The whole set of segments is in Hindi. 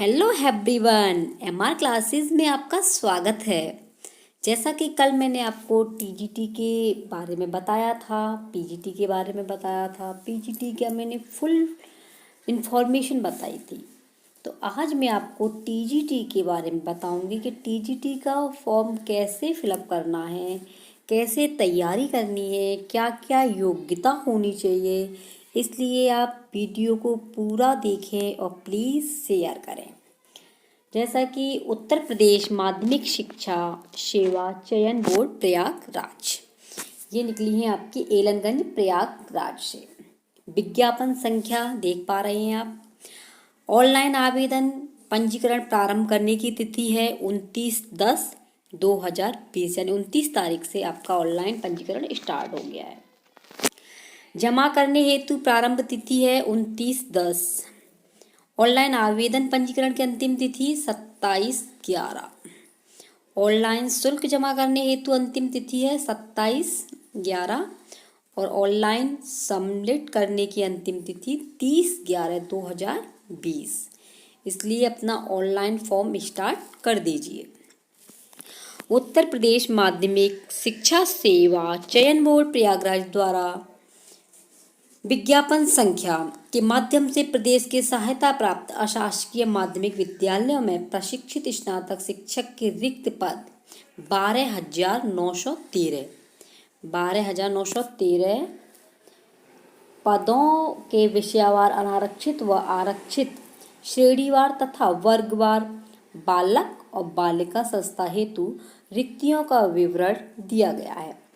हेलो एवरीवन, एमआर क्लासेस में आपका स्वागत है। जैसा कि कल मैंने आपको टीजीटी के बारे में बताया था, पीजीटी के बारे में बताया था, पीजीटी का मैंने फुल इंफॉर्मेशन बताई थी। तो आज मैं आपको टीजीटी के बारे में बताऊंगी कि टीजीटी का फॉर्म कैसे फिलअप करना है, कैसे तैयारी करनी है, क्या क्या योग्यता होनी चाहिए। इसलिए आप वीडियो को पूरा देखें और प्लीज़ शेयर करें। जैसा कि उत्तर प्रदेश माध्यमिक शिक्षा सेवा चयन बोर्ड प्रयागराज, ये निकली है आपकी एलनगंज प्रयागराज से। विज्ञापन संख्या देख पा रहे हैं आप। ऑनलाइन आवेदन पंजीकरण प्रारंभ करने की तिथि है 29/10/2020, यानी 29 तारीख से आपका ऑनलाइन पंजीकरण स्टार्ट हो गया है। जमा करने हेतु प्रारंभ तिथि है 29/10। ऑनलाइन आवेदन पंजीकरण की अंतिम तिथि 27/11। ऑनलाइन शुल्क जमा करने हेतु अंतिम तिथि है 27/11 और ऑनलाइन सबमिट करने की अंतिम तिथि 30/11/2020। इसलिए अपना ऑनलाइन फॉर्म स्टार्ट कर दीजिए। उत्तर प्रदेश माध्यमिक शिक्षा सेवा चयन बोर्ड प्रयागराज द्वारा विज्ञापन संख्या के माध्यम से प्रदेश के सहायता प्राप्त अशासकीय माध्यमिक विद्यालयों में प्रशिक्षित स्नातक शिक्षक के रिक्त पद 12,913 पदों के विषयवार अनारक्षित व आरक्षित श्रेणीवार तथा वर्गवार बालक और बालिका संस्था हेतु रिक्तियों का विवरण दिया गया है।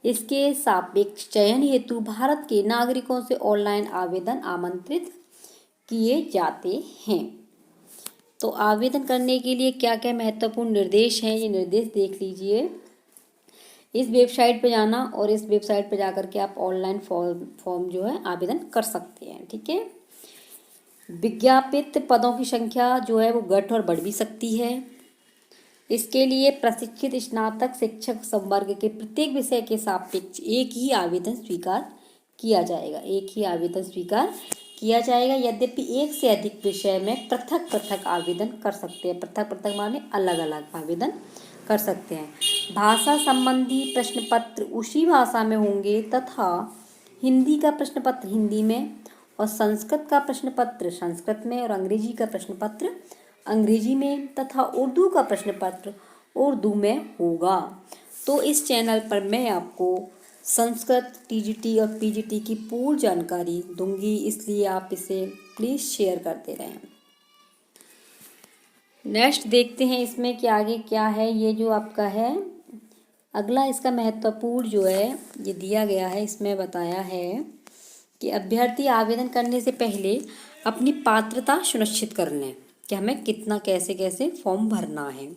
इसके सापेक्ष चयन हेतु भारत के नागरिकों से ऑनलाइन आवेदन आमंत्रित किए जाते हैं। तो आवेदन करने के लिए क्या क्या महत्वपूर्ण निर्देश हैं, ये निर्देश देख लीजिए। इस वेबसाइट पर जाना और इस वेबसाइट पर जाकर के आप ऑनलाइन फॉर्म जो है आवेदन कर सकते हैं। ठीक है। विज्ञापित पदों की संख्या जो है वो घट और बढ़ भी सकती है। इसके लिए प्रशिक्षित स्नातक शिक्षक संवर्ग के प्रत्येक विषय के सापेक्ष एक ही आवेदन स्वीकार किया जाएगा। यद्यपि एक से अधिक विषय में पृथक पृथक आवेदन कर सकते हैं। पृथक पृथक माने अलग अलग आवेदन कर सकते हैं। भाषा संबंधी प्रश्न पत्र उसी भाषा में होंगे तथा हिंदी का प्रश्न पत्र हिंदी में और संस्कृत का प्रश्न पत्र संस्कृत में और अंग्रेजी का प्रश्न पत्र अंग्रेजी में तथा उर्दू का प्रश्न पत्र उर्दू में होगा। तो इस चैनल पर मैं आपको संस्कृत टीजीटी और पीजीटी की पूर्ण जानकारी दूंगी, इसलिए आप इसे प्लीज़ शेयर करते रहें। नेक्स्ट देखते हैं इसमें कि आगे क्या है। ये जो आपका है अगला, इसका महत्वपूर्ण जो है ये दिया गया है। इसमें बताया है कि अभ्यर्थी आवेदन करने से पहले अपनी पात्रता सुनिश्चित कर लें कि हमें कितना कैसे कैसे फॉर्म भरना है।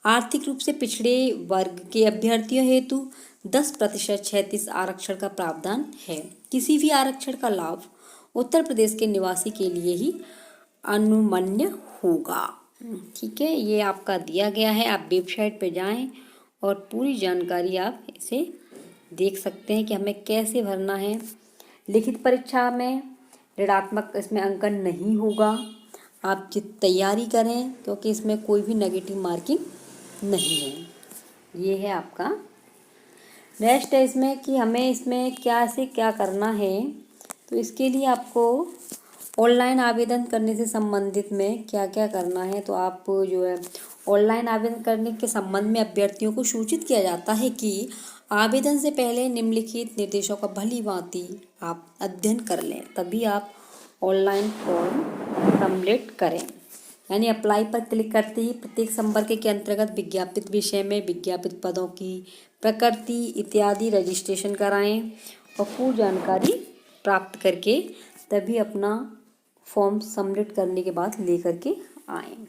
आर्थिक रूप से पिछड़े वर्ग के अभ्यर्थियों हेतु 10% क्षैतिज आरक्षण का प्रावधान है। किसी भी आरक्षण का लाभ उत्तर प्रदेश के निवासी के लिए ही अनुमन्य होगा। ठीक है, ये आपका दिया गया है। आप वेबसाइट पर जाएं और पूरी जानकारी आप इसे देख सकते हैं कि हमें कैसे भरना है। लिखित परीक्षा में ऋणात्मक इसमें अंकन नहीं होगा। आप तैयारी करें क्योंकि इसमें कोई भी नेगेटिव मार्किंग नहीं है। ये है आपका। नेक्स्ट है इसमें कि हमें इसमें क्या से क्या करना है। तो इसके लिए आपको ऑनलाइन आवेदन करने से संबंधित में क्या क्या करना है। तो आप जो है ऑनलाइन आवेदन करने के संबंध में अभ्यर्थियों को सूचित किया जाता है कि आवेदन से पहले निम्नलिखित निर्देशों का भली भांति आप अध्ययन कर लें, तभी आप ऑनलाइन फॉर्म सबमिट करें। यानी अप्लाई पर क्लिक करते ही प्रत्येक संवर्ग के अंतर्गत विज्ञापित विषय में विज्ञापित पदों की प्रकृति इत्यादि रजिस्ट्रेशन कराएं और पूर्ण जानकारी प्राप्त करके तभी अपना फॉर्म सबमिट करने के बाद लेकर के आएँ।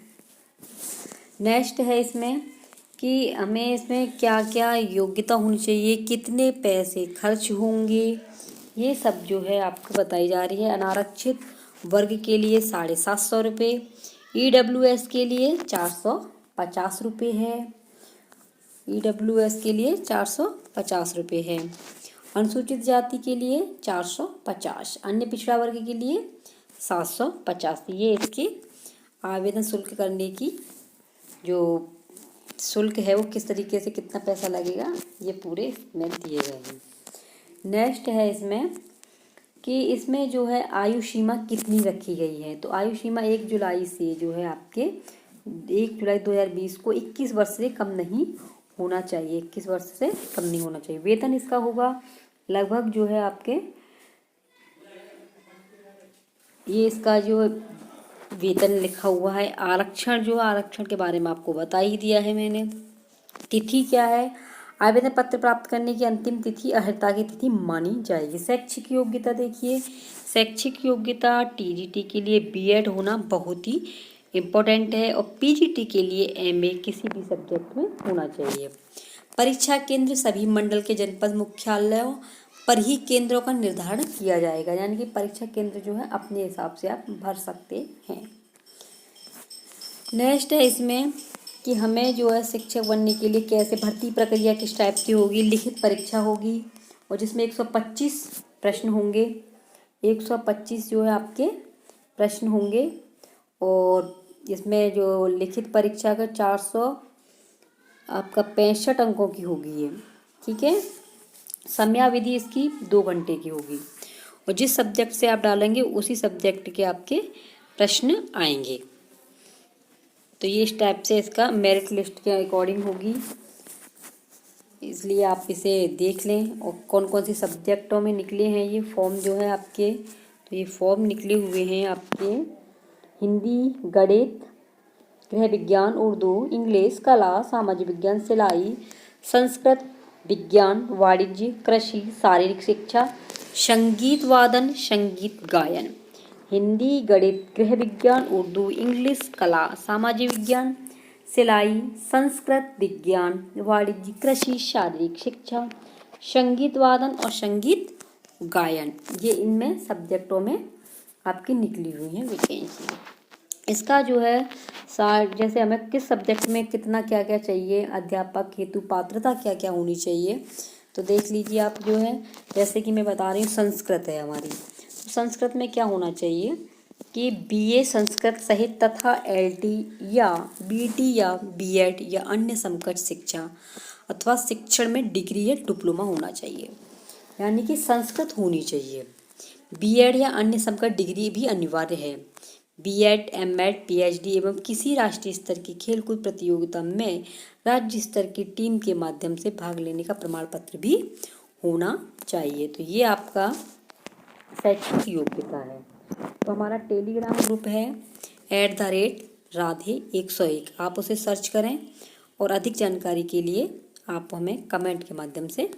नेक्स्ट है इसमें कि हमें इसमें क्या क्या योग्यता होनी चाहिए, कितने पैसे खर्च होंगे, ये सब जो है आपको बताई जा रही है। अनारक्षित वर्ग के लिए 750 रुपये, EWS के लिए 450 रुपये है। EWS के लिए 450 रुपये है। अनुसूचित जाति के लिए 450, अन्य पिछड़ा वर्ग के लिए 750। ये इसके आवेदन शुल्क करने की जो शुल्क है वो किस तरीके से कितना पैसा लगेगा, ये पूरे इसमें दिए गए हैं। नेक्स्ट है इसमें कि इसमें जो है आयु सीमा कितनी रखी गई है। तो आयु सीमा 1 जुलाई से जो है आपके 1 जुलाई 2020 को 21 वर्ष से कम नहीं होना चाहिए, 21 वर्ष से कम नहीं होना चाहिए। वेतन इसका होगा लगभग जो है आपके, ये इसका जो वेतन लिखा हुआ है। आरक्षण जो आरक्षण के बारे में आपको बता ही दिया है मैंने। तिथि क्या है, आवेदन पत्र प्राप्त करने की अंतिम तिथि अर्हता की तिथि मानी जाएगी। शैक्षिक योग्यता देखिए, शैक्षिक योग्यता टीजीटी के लिए बीएड होना बहुत ही इम्पोर्टेंट है और पीजीटी के लिए एमए किसी भी सब्जेक्ट में होना चाहिए। परीक्षा केंद्र सभी मंडल के जनपद मुख्यालयों पर ही केंद्रों का निर्धारण किया जाएगा, यानी कि परीक्षा केंद्र जो है अपने हिसाब से आप भर सकते हैं। नेक्स्ट है इसमें कि हमें जो है शिक्षक बनने के लिए कैसे भर्ती प्रक्रिया किस टाइप की होगी। लिखित परीक्षा होगी और जिसमें 125 प्रश्न होंगे, 125 जो है आपके प्रश्न होंगे और इसमें जो लिखित परीक्षा का 400 आपका 65 अंकों की होगी ये, ठीक है। समयावधि इसकी 2 घंटे की होगी और जिस सब्जेक्ट से आप डालेंगे उसी सब्जेक्ट के आपके प्रश्न आएंगे। तो ये इस टाइप से इसका मेरिट लिस्ट के अकॉर्डिंग होगी, इसलिए आप इसे देख लें। और कौन कौन सी सब्जेक्टों में निकले हैं ये फॉर्म जो है आपके, तो ये फॉर्म निकले हुए हैं आपके हिंदी, गणित, गृह विज्ञान, उर्दू, इंग्लिश, कला, सामाजिक विज्ञान, सिलाई, संस्कृत, विज्ञान, वाणिज्य, कृषि, शारीरिक शिक्षा, संगीत वादन, संगीत गायन। हिंदी, गणित, गृह विज्ञान, उर्दू, इंग्लिश, कला, सामाजिक विज्ञान, सिलाई, संस्कृत, विज्ञान, वाणिज्य, कृषि, शारीरिक शिक्षा, संगीत वादन और संगीत गायन, ये इनमें सब्जेक्टों में आपकी निकली हुई हैं वैकेंसी। इसका जो है जैसे हमें किस सब्जेक्ट में कितना क्या क्या चाहिए, अध्यापक हेतु पात्रता क्या क्या होनी चाहिए, तो देख लीजिए आप जो है। जैसे कि मैं बता रही हूँ संस्कृत है हमारी, तो संस्कृत में क्या होना चाहिए कि बीए संस्कृत सहित तथा एलटी या बीटी या बीएड या अन्य समकक्ष शिक्षा अथवा शिक्षण में डिग्री या डिप्लोमा होना चाहिए, यानी कि संस्कृत होनी चाहिए। बीएड या अन्य समकक्ष डिग्री भी अनिवार्य है। बीएड, एमएड, पीएचडी एवं किसी राष्ट्रीय स्तर की खेलकूद प्रतियोगिता में राज्य स्तर की टीम के माध्यम से भाग लेने का प्रमाण पत्र भी होना चाहिए। तो ये आपका शैक्षिक योग्यता है। तो हमारा टेलीग्राम ग्रुप है @radhe101, आप उसे सर्च करें और अधिक जानकारी के लिए आप हमें कमेंट के माध्यम से